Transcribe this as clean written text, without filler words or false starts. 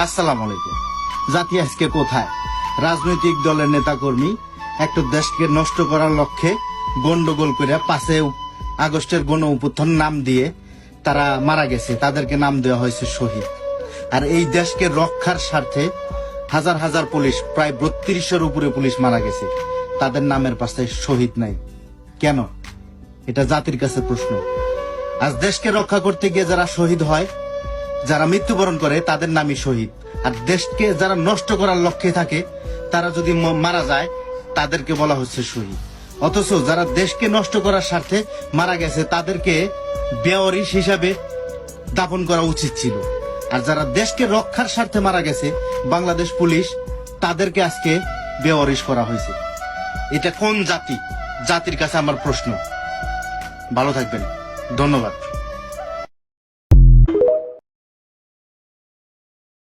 আসসালামু আলাইকুম। জাতি আজকে কোথায়? রাজনৈতিক দলের নেতাকর্মী একটা দেশকে নষ্ট করার লক্ষ্যে গন্ডগোল করে 5 আগস্টের গণ অভ্যুত্থান নাম দিয়ে তারা মারা গেছে, তাদেরকে নাম দেওয়া হয়েছে শহীদ। আর এই দেশকে রক্ষার স্বার্থে হাজার হাজার পুলিশ, প্রায় 3200-এর উপরে পুলিশ মারা গেছে, তাদের নামের পাশে শহীদ নাই কেন? এটা জাতির কাছে প্রশ্ন। আজ দেশকে রক্ষা করতে গিয়ে যারা শহীদ হয়, যারা মৃত্যুবরণ করে, তাদের নামই শহীদ। আর দেশকে যারা নষ্ট করার লক্ষ্যে থাকে, তারা যদি মারা যায়, তাদেরকে বলা হচ্ছে শহীদ। অথচ যারা দেশকে নষ্ট করার স্বার্থে মারা গেছে, তাদেরকে বেওয়ারিশ হিসাবে দাফন করা উচিত ছিল। আর যারা দেশকে রক্ষার স্বার্থে মারা গেছে, বাংলাদেশ পুলিশ, তাদেরকে আজকে বেওয়ারিশ করা হয়েছে। এটা কোন জাতি? জাতির কাছে আমার প্রশ্ন। ভালো থাকবেন, ধন্যবাদ।